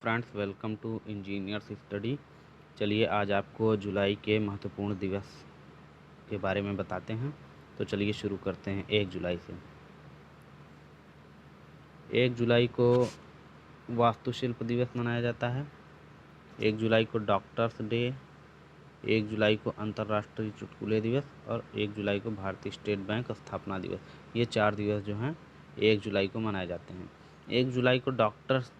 Friends, welcome to engineers study. चलिए आज आपको जुलाई के महत्वपूर्ण दिवस के बारे में बताते हैं। तो चलिए शुरू करते हैं 1 जुलाई से। 1 जुलाई को वास्तुशिल्प दिवस मनाया जाता है। 1 जुलाई को डॉक्टर्स डे, 1 जुलाई को अंतर्राष्ट्रीय चुटकुले दिवस और 1 जुलाई को भारतीय स्टेट बैंक स्थापना दिवस। ये 4 दिवस जो हैं 1 जुलाई को मनाए जाते हैं। 1 जुलाई को डॉक्टर्स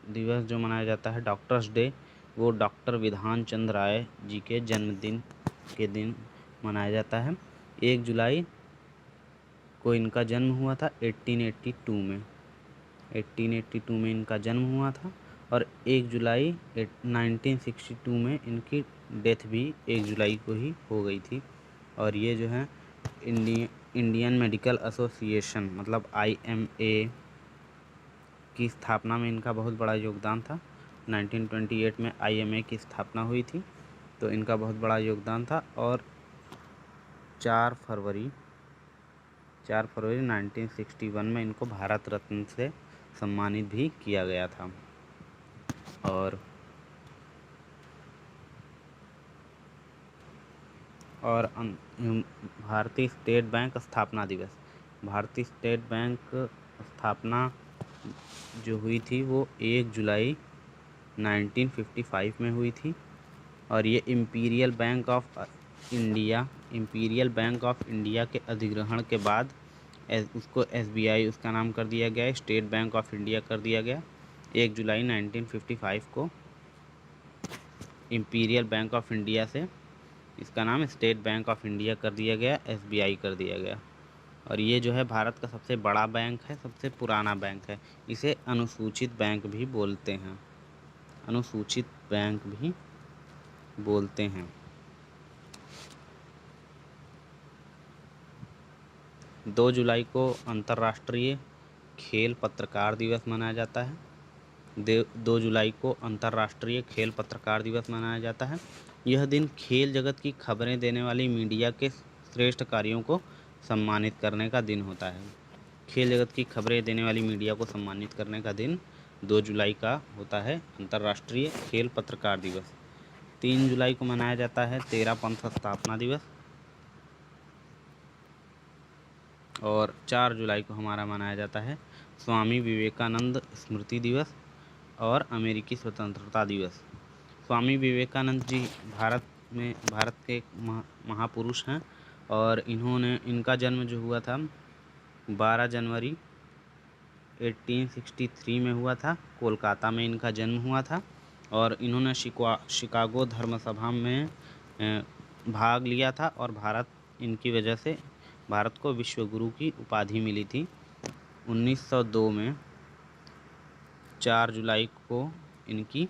दिवस जो मनाया जाता है, डॉक्टर्स डे, वो डॉक्टर विधान चंद्र राय जी के जन्मदिन के दिन मनाया जाता है। 1 जुलाई को इनका जन्म हुआ था 1882 में इनका जन्म हुआ था और 1 जुलाई 1962 में इनकी डेथ भी 1 जुलाई को ही हो गई थी। और ये जो है इंडियन मेडिकल एसोसिएशन मतलब IMA की स्थापना में इनका बहुत बड़ा योगदान था। 1928 में IMA की स्थापना हुई थी, तो इनका बहुत बड़ा योगदान था। और 4 फरवरी 1961 में इनको भारत रत्न से सम्मानित भी किया गया था। और भारतीय स्टेट बैंक स्थापना दिवस, भारतीय स्टेट बैंक स्थापना जो हुई थी वो 1 जुलाई 1955 में हुई थी। और ये इंपीरियल बैंक ऑफ इंडिया के अधिग्रहण के बाद उसको SBI उसका नाम कर दिया गया, स्टेट बैंक ऑफ इंडिया कर दिया गया। 1 जुलाई 1955 को इंपीरियल बैंक ऑफ इंडिया से इसका नाम स्टेट बैंक ऑफ इंडिया कर दिया गया, SBI कर दिया गया। और ये जो है भारत का सबसे बड़ा बैंक है, सबसे पुराना बैंक है। इसे अनुसूचित बैंक भी बोलते हैं, अनुसूचित बैंक भी बोलते हैं। 2 जुलाई को अंतर्राष्ट्रीय खेल पत्रकार दिवस मनाया जाता है। 2 जुलाई को अंतर्राष्ट्रीय खेल पत्रकार दिवस मनाया जाता है। यह दिन खेल जगत की खबरें देने वाली मीडिया के श्रेष्ठ कार्यों को सम्मानित करने का दिन होता है। खेल जगत की खबरें देने वाली मीडिया को सम्मानित करने का दिन 2 जुलाई का होता है, अंतर्राष्ट्रीय खेल पत्रकार दिवस। 3 जुलाई को मनाया जाता है तेरापंथ स्थापना दिवस। और 4 जुलाई को हमारा मनाया जाता है स्वामी विवेकानंद स्मृति दिवस और अमेरिकी स्वतंत्रता दिवस। स्वामी विवेकानंद जी भारत के एक महापुरुष हैं और इनका जन्म जो हुआ था 12 जनवरी 1863 में हुआ था। कोलकाता में इनका जन्म हुआ था और इन्होंने शिकागो धर्म सभा में भाग लिया था और इनकी वजह से भारत को विश्व गुरु की उपाधि मिली थी। 1902 में 4 जुलाई को इनकी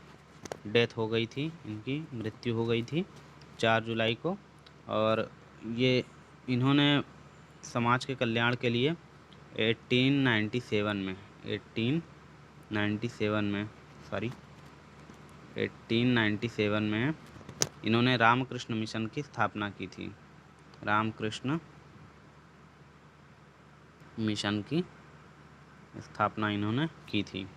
डेथ हो गई थी, इनकी मृत्यु हो गई थी 4 जुलाई को। और ये इन्होंने समाज के कल्याण के लिए 1897 में इन्होंने रामकृष्ण मिशन की स्थापना की थी। रामकृष्ण मिशन की स्थापना इन्होंने की थी।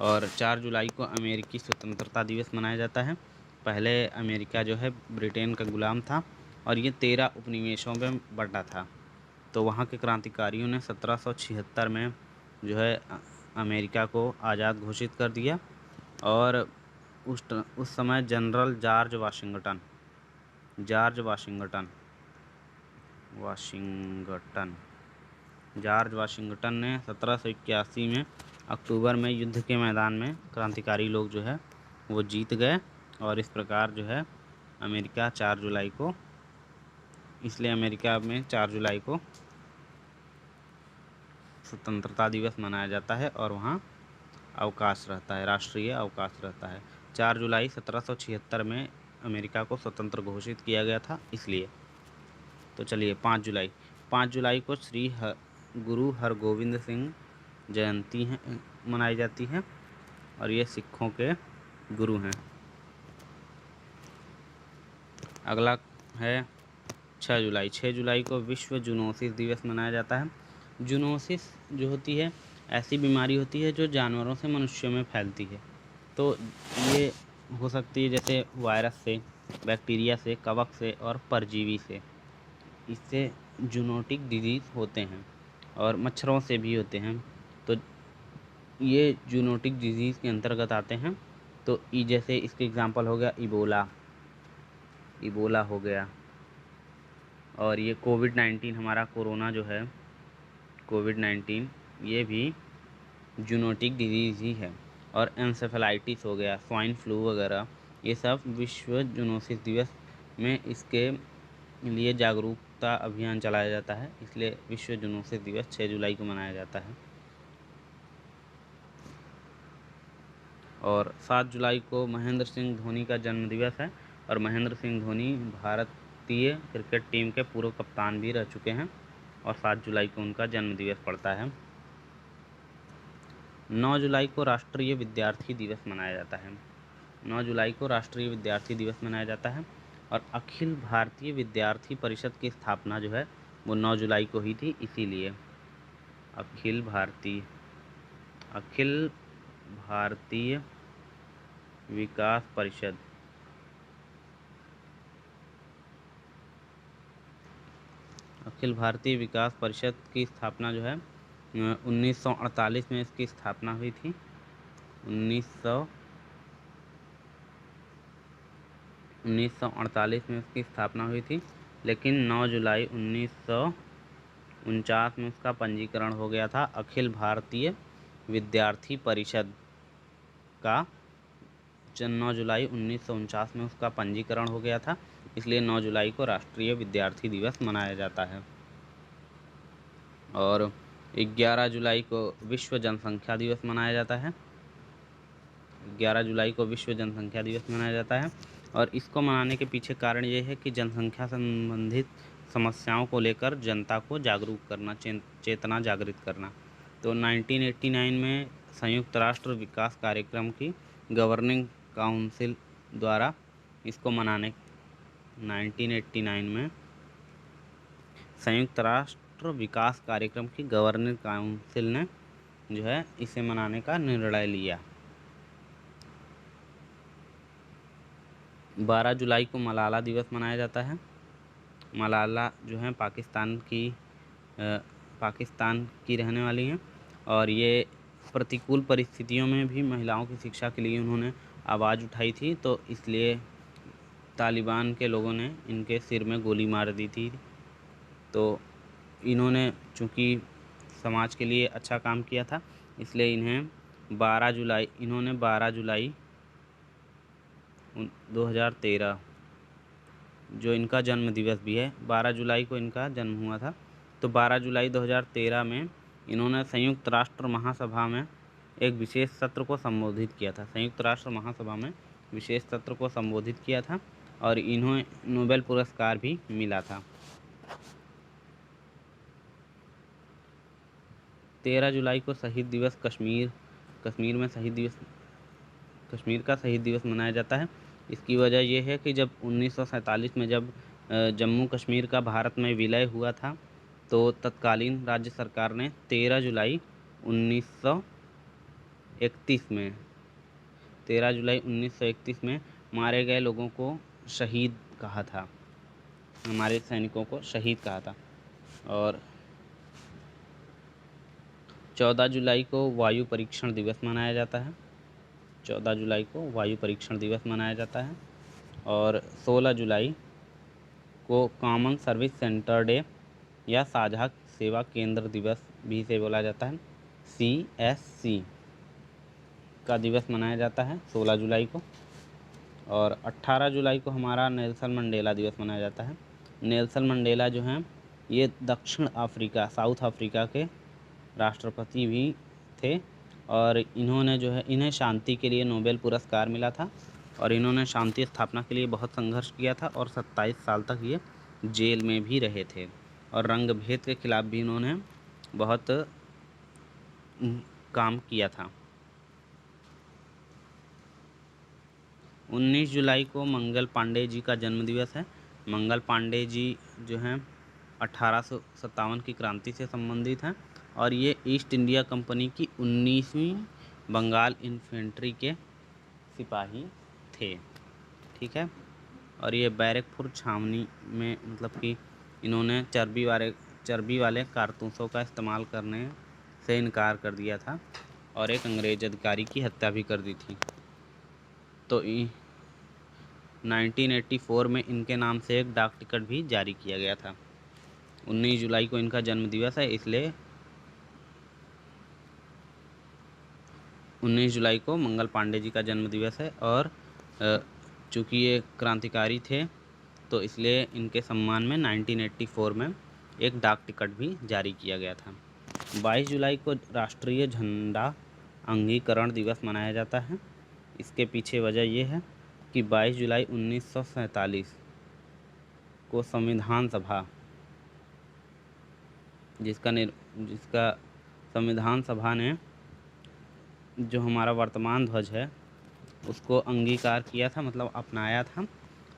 और 4 जुलाई को अमेरिकी स्वतंत्रता दिवस मनाया जाता है। पहले अमेरिका जो है ब्रिटेन का गुलाम था और ये 13 उपनिवेशों में बंटा था। तो वहाँ के क्रांतिकारियों ने 1776 में जो है अमेरिका को आज़ाद घोषित कर दिया। और उस समय जनरल जॉर्ज वाशिंगटन ने 1781 में अक्टूबर में युद्ध के मैदान में क्रांतिकारी लोग जो है वो जीत गए। और इस प्रकार जो है अमेरिका 4 जुलाई को, इसलिए अमेरिका में 4 जुलाई को स्वतंत्रता दिवस मनाया जाता है और वहाँ अवकाश रहता है, राष्ट्रीय अवकाश रहता है। 4 जुलाई 1776 में अमेरिका को स्वतंत्र घोषित किया गया था इसलिए। तो चलिए 5 जुलाई को श्री गुरु हरगोविंद सिंह जयंती मनाई जाती है और ये सिखों के गुरु हैं। अगला है 6 जुलाई को विश्व जूनोसिस दिवस मनाया जाता है। जूनोसिस जो होती है ऐसी बीमारी होती है जो जानवरों से मनुष्यों में फैलती है। तो ये हो सकती है जैसे वायरस से, बैक्टीरिया से, कवक से और परजीवी से। इससे जूनोटिक डिजीज़ होते हैं और मच्छरों से भी होते हैं। तो ये जूनोटिक डिजीज़ के अंतर्गत आते हैं। तो जैसे इसके एग्जांपल हो गया इबोला, इबोला हो गया। और ये कोविड-19 हमारा कोरोना जो है, कोविड-19 ये भी जूनोटिक डिजीज़ ही है। और एन्सेफेलाइटिस हो गया, स्वाइन फ्लू वगैरह, ये सब विश्व जूनोसिस दिवस में इसके लिए जागरूकता अभियान चलाया जाता है। इसलिए विश्व जूनोसिस दिवस 6 जुलाई को मनाया जाता है। और 7 जुलाई को महेंद्र सिंह धोनी का जन्म दिवस है। और महेंद्र सिंह धोनी भारतीय क्रिकेट टीम के पूर्व कप्तान भी रह चुके हैं। और 7 जुलाई को उनका जन्म दिवस पड़ता है। 9 जुलाई को राष्ट्रीय विद्यार्थी दिवस मनाया जाता है। 9 जुलाई को राष्ट्रीय विद्यार्थी दिवस मनाया जाता है। और अखिल भारतीय विद्यार्थी परिषद की स्थापना जो है वो 9 जुलाई को ही थी। इसीलिए अखिल भारतीय विकास परिषद, अखिल भारतीय विकास परिषद की स्थापना जो है 1948 में इसकी स्थापना हुई थी। 1948 में इसकी स्थापना हुई थी। लेकिन 9 जुलाई 1949 में उसका पंजीकरण हो गया था। अखिल भारतीय विद्यार्थी परिषद का 9 जुलाई 1949 में उसका पंजीकरण हो गया था। इसलिए 9 जुलाई को राष्ट्रीय विद्यार्थी दिवस मनाया जाता है। और 11 जुलाई को विश्व जनसंख्या दिवस मनाया जाता है। 11 जुलाई को विश्व जनसंख्या दिवस मनाया जाता है। और इसको मनाने के पीछे कारण ये है कि जनसंख्या संबंधित समस्याओं को लेकर जनता को जागरूक करना, चेतना जागृत करना। तो 1989 में संयुक्त राष्ट्र विकास कार्यक्रम की गवर्निंग काउंसिल द्वारा इसको मनाने 1989 में संयुक्त राष्ट्र विकास कार्यक्रम की गवर्निंग काउंसिल ने जो है इसे मनाने का निर्णय लिया। 12 जुलाई को मलाला दिवस मनाया जाता है। मलाला जो है पाकिस्तान की रहने वाली हैं। और ये प्रतिकूल परिस्थितियों में भी महिलाओं की शिक्षा के लिए उन्होंने आवाज़ उठाई थी। तो इसलिए तालिबान के लोगों ने इनके सिर में गोली मार दी थी। तो इन्होंने चूँकि समाज के लिए अच्छा काम किया था, इसलिए इन्हें 12 जुलाई 2013 जो इनका जन्म दिवस भी है, 12 जुलाई को इनका जन्म हुआ था। तो 12 जुलाई 2013 में इन्होंने संयुक्त राष्ट्र महासभा में एक विशेष सत्र को संबोधित किया था। संयुक्त राष्ट्र महासभा में विशेष सत्र को संबोधित किया था और इन्हें नोबेल पुरस्कार भी मिला था। 13 जुलाई को शहीद दिवस कश्मीर का शहीद दिवस मनाया जाता है। इसकी वजह यह है कि जब 1947 में जब जम्मू कश्मीर का भारत में विलय हुआ था, तो तत्कालीन राज्य सरकार ने 13 जुलाई 1931 में मारे गए लोगों को शहीद कहा था, हमारे सैनिकों को शहीद कहा था। और 14 जुलाई को वायु परीक्षण दिवस मनाया जाता है। 14 जुलाई को वायु परीक्षण दिवस मनाया जाता है। और 16 जुलाई को कॉमन सर्विस सेंटर डे या साझा सेवा केंद्र दिवस भी इसे बोला जाता है, CSC का दिवस मनाया जाता है 16 जुलाई को। और 18 जुलाई को हमारा नेल्सन मंडेला दिवस मनाया जाता है। नेल्सन मंडेला जो हैं ये साउथ अफ्रीका के राष्ट्रपति भी थे। और इन्होंने जो है इन्हें शांति के लिए नोबेल पुरस्कार मिला था। और इन्होंने शांति स्थापना के लिए बहुत संघर्ष किया था और 27 साल तक ये जेल में भी रहे थे। और रंग भेद के खिलाफ भी इन्होंने बहुत काम किया था। 19 जुलाई को मंगल पांडे जी का जन्मदिवस है। मंगल पांडे जी जो हैं 1857 की क्रांति से संबंधित हैं। और ये ईस्ट इंडिया कंपनी की 19वीं बंगाल इन्फेंट्री के सिपाही थे। ठीक है। और ये बैरकपुर छावनी में मतलब कि इन्होंने चर्बी वाले कारतूसों का इस्तेमाल करने से इनकार कर दिया था और एक अंग्रेज अधिकारी की हत्या भी कर दी थी। तो 1984 में इनके नाम से एक डाक टिकट भी जारी किया गया था। 19 जुलाई को इनका जन्म दिवस है, इसलिए 19 जुलाई को मंगल पांडे जी का जन्म दिवस है। और चूँकि ये क्रांतिकारी थे तो इसलिए इनके सम्मान में 1984 में एक डाक टिकट भी जारी किया गया था। 22 जुलाई को राष्ट्रीय झंडा अंगीकरण दिवस मनाया जाता है। इसके पीछे वजह यह है कि 22 जुलाई 1947 को संविधान सभा जिसका संविधान सभा ने जो हमारा वर्तमान ध्वज है उसको अंगीकार किया था, मतलब अपनाया था।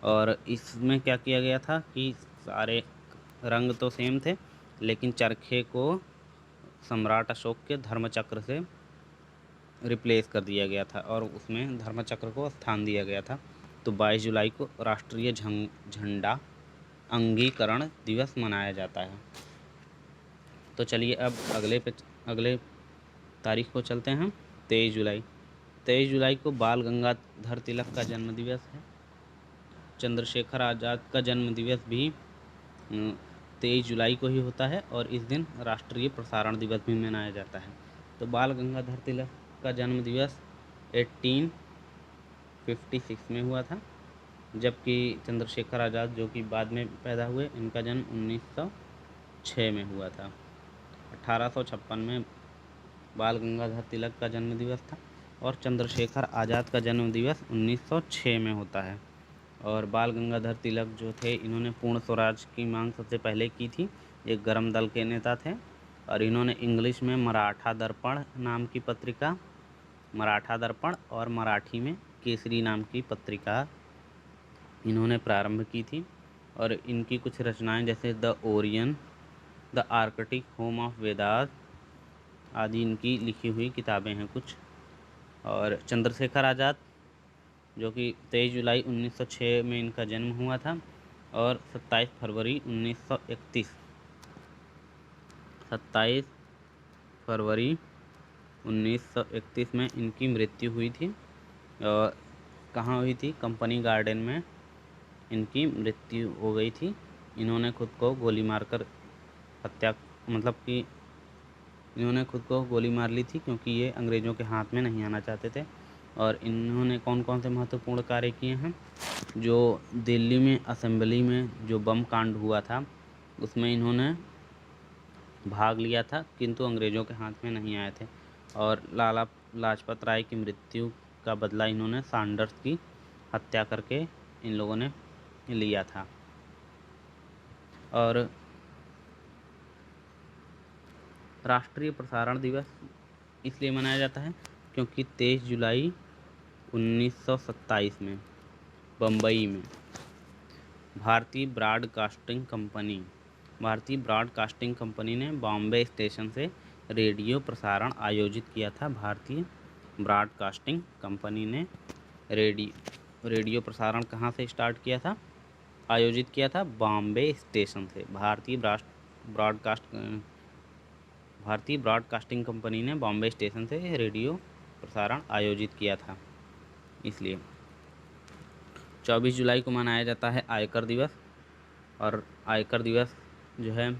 और इसमें क्या किया गया था कि सारे रंग तो सेम थे लेकिन चरखे को सम्राट अशोक के धर्मचक्र से रिप्लेस कर दिया गया था और उसमें धर्मचक्र को स्थान दिया गया था। तो 22 जुलाई को राष्ट्रीय झंडा अंगीकरण दिवस मनाया जाता है। तो चलिए अब अगले तारीख को चलते हैं। 23 जुलाई को बाल गंगाधर तिलक का जन्म दिवस है। चंद्रशेखर आज़ाद का जन्म दिवस भी 23 जुलाई को ही होता है और इस दिन राष्ट्रीय प्रसारण दिवस भी मनाया जाता है। तो बाल गंगाधर तिलक का जन्म दिवस 1856 में हुआ था, जबकि चंद्रशेखर आज़ाद जो कि बाद में पैदा हुए इनका जन्म 1906 में हुआ था। 1856 में बाल गंगाधर तिलक का जन्म दिवस था और चंद्रशेखर आज़ाद का जन्म दिवस 1906 में होता है। और बाल गंगाधर तिलक जो थे इन्होंने पूर्ण स्वराज की मांग सबसे पहले की थी। एक गर्म दल के नेता थे और इन्होंने इंग्लिश में मराठा दर्पण नाम की पत्रिका, मराठा दर्पण और मराठी में केसरी नाम की पत्रिका इन्होंने प्रारंभ की थी। और इनकी कुछ रचनाएं जैसे the Orion, the Arctic home of Vedas आदि इनकी लिखी हुई किताबें हैं कुछ। और चंद्रशेखर आज़ाद जो कि 23 जुलाई 1906 में इनका जन्म हुआ था और 27 फरवरी 1931 में इनकी मृत्यु हुई थी। और कहाँ हुई थी? कंपनी गार्डन में इनकी मृत्यु हो गई थी। इन्होंने खुद को गोली मारकर इन्होंने खुद को गोली मार ली थी क्योंकि ये अंग्रेज़ों के हाथ में नहीं आना चाहते थे। और इन्होंने कौन कौन से महत्वपूर्ण कार्य किए हैं? जो दिल्ली में असेंबली में जो बम कांड हुआ था उसमें इन्होंने भाग लिया था किंतु अंग्रेज़ों के हाथ में नहीं आए थे। और लाला लाजपत राय की मृत्यु का बदला इन्होंने सैंडर्स की हत्या करके इन लोगों ने लिया था। और राष्ट्रीय प्रसारण दिवस इसलिए मनाया जाता है क्योंकि 23 जुलाई 1927 में बम्बई में भारतीय ब्रॉडकास्टिंग कंपनी ने बॉम्बे स्टेशन से रेडियो प्रसारण आयोजित किया था। भारतीय ब्रॉडकास्टिंग कंपनी ने रेडियो प्रसारण कहाँ से स्टार्ट किया था? आयोजित किया था बॉम्बे स्टेशन से। भारतीय ब्रॉडकास्टिंग कंपनी ने बॉम्बे स्टेशन से रेडियो प्रसारण आयोजित किया था। इसलिए 24 जुलाई को मनाया जाता है आयकर दिवस। और आयकर दिवस जो है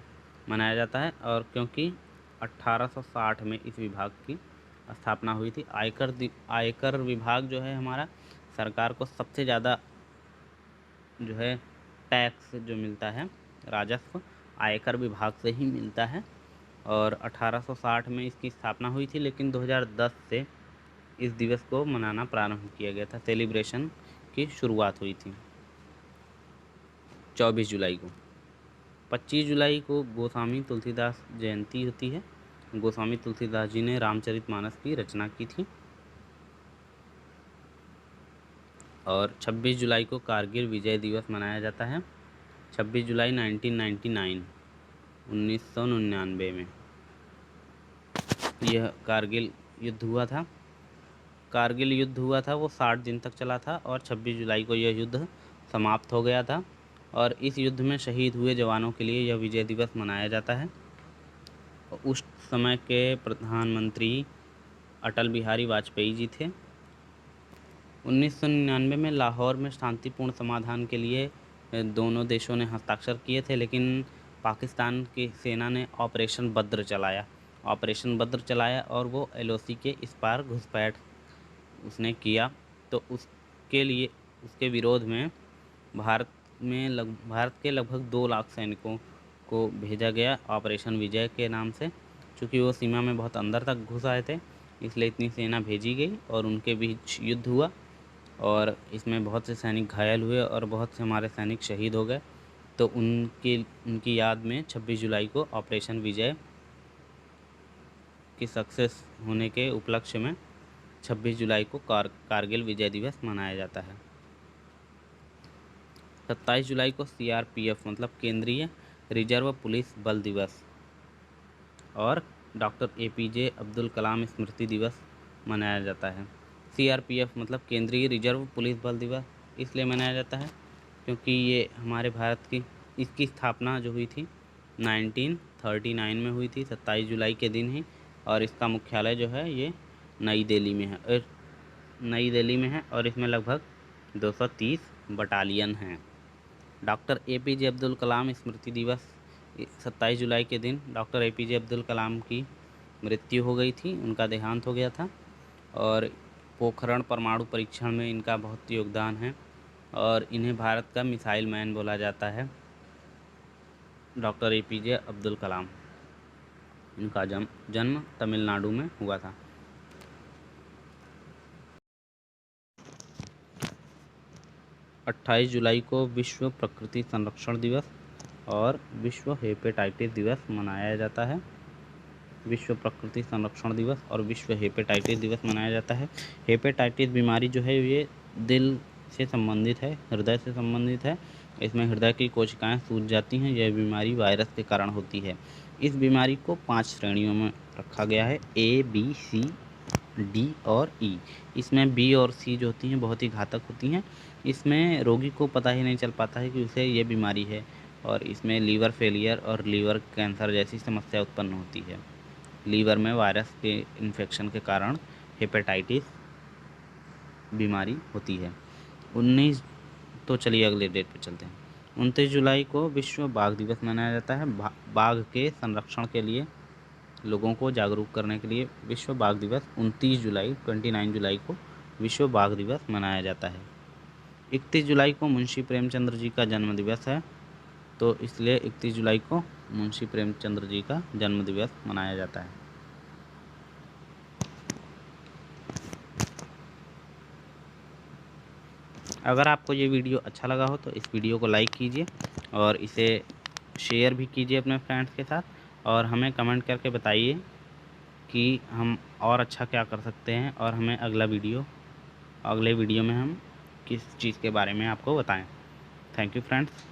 मनाया जाता है और क्योंकि 1860 में इस विभाग की स्थापना हुई थी। आयकर विभाग जो है हमारा सरकार को सबसे ज़्यादा जो है टैक्स जो मिलता है, राजस्व आयकर विभाग से ही मिलता है। और 1860 में इसकी स्थापना हुई थी लेकिन 2010 से इस दिवस को मनाना प्रारंभ किया गया था। सेलिब्रेशन की शुरुआत हुई थी 24 जुलाई को। 25 जुलाई को गोस्वामी तुलसीदास जयंती होती है। गोस्वामी तुलसीदास जी ने रामचरितमानस की रचना की थी। और 26 जुलाई को कारगिल विजय दिवस मनाया जाता है। 26 जुलाई 1999 में यह कारगिल युद्ध हुआ था। कारगिल युद्ध हुआ था वो 60 दिन तक चला था और 26 जुलाई को यह युद्ध समाप्त हो गया था। और इस युद्ध में शहीद हुए जवानों के लिए यह विजय दिवस मनाया जाता है। उस समय के प्रधानमंत्री अटल बिहारी वाजपेयी जी थे। 1999 में लाहौर में शांतिपूर्ण समाधान के लिए दोनों देशों ने हस्ताक्षर किए थे, लेकिन पाकिस्तान की सेना ने ऑपरेशन बद्र चलाया और वो LOC के इस पार घुसपैठ उसने किया। तो उसके विरोध में भारत के लगभग 2 लाख सैनिकों को भेजा गया ऑपरेशन विजय के नाम से। चूँकि वो सीमा में बहुत अंदर तक घुस आए थे, इसलिए इतनी सेना भेजी गई और उनके बीच युद्ध हुआ और इसमें बहुत से सैनिक घायल हुए और बहुत से हमारे सैनिक शहीद हो गए। तो उनकी याद में 26 जुलाई को ऑपरेशन विजय की सक्सेस होने के उपलक्ष्य में 26 जुलाई को कारगिल विजय दिवस मनाया जाता है। 27 जुलाई को CRPF मतलब केंद्रीय रिजर्व पुलिस बल दिवस और डॉक्टर APJ अब्दुल कलाम स्मृति दिवस मनाया जाता है। CRPF मतलब केंद्रीय रिजर्व पुलिस बल दिवस इसलिए मनाया जाता है क्योंकि ये हमारे भारत की इसकी स्थापना जो हुई थी 1939 में हुई थी, 27 जुलाई के दिन ही। और इसका मुख्यालय जो है ये नई दिल्ली में है और इसमें लगभग 230 बटालियन हैं। डॉक्टर APJ अब्दुल कलाम स्मृति दिवस 27 जुलाई के दिन डॉक्टर APJ अब्दुल कलाम की मृत्यु हो गई थी, उनका देहांत हो गया था। और पोखरण परमाणु परीक्षण में इनका बहुत योगदान है और इन्हें भारत का मिसाइल मैन बोला जाता है। डॉक्टर APJ अब्दुल कलाम, इनका जन्म तमिलनाडु में हुआ था। 28 जुलाई को विश्व प्रकृति संरक्षण दिवस और विश्व हेपेटाइटिस दिवस मनाया जाता है। विश्व प्रकृति संरक्षण दिवस और विश्व हेपेटाइटिस दिवस मनाया जाता है। हेपेटाइटिस बीमारी जो है ये दिल से संबंधित है, हृदय से संबंधित है। इसमें हृदय की कोशिकाएं सूज जाती हैं। यह बीमारी वायरस के कारण होती है। इस बीमारी को 5 श्रेणियों में रखा गया है, A, B, C, D और E। इसमें B और C जो होती हैं बहुत ही घातक होती हैं। इसमें रोगी को पता ही नहीं चल पाता है कि उसे ये बीमारी है और इसमें लीवर फेलियर और लीवर कैंसर जैसी समस्या उत्पन्न होती है। लीवर में वायरस के इन्फेक्शन के कारण हेपेटाइटिस बीमारी होती है। तो चलिए अगले डेट पे चलते हैं। 29 जुलाई को विश्व बाघ दिवस मनाया जाता है। बाघ के संरक्षण के लिए लोगों को जागरूक करने के लिए विश्व बाघ दिवस 29 जुलाई को विश्व बाघ दिवस मनाया जाता है। 31 जुलाई को मुंशी प्रेमचंद्र जी का जन्म दिवस है, तो इसलिए 31 जुलाई को मुंशी प्रेमचंद्र जी का जन्म दिवस मनाया जाता है। अगर आपको ये वीडियो अच्छा लगा हो तो इस वीडियो को लाइक कीजिए और इसे शेयर भी कीजिए अपने फ्रेंड्स के साथ और हमें कमेंट करके बताइए कि हम और अच्छा क्या कर सकते हैं और हमें अगले वीडियो में हम किस चीज़ के बारे में आपको बताएं। Thank you friends.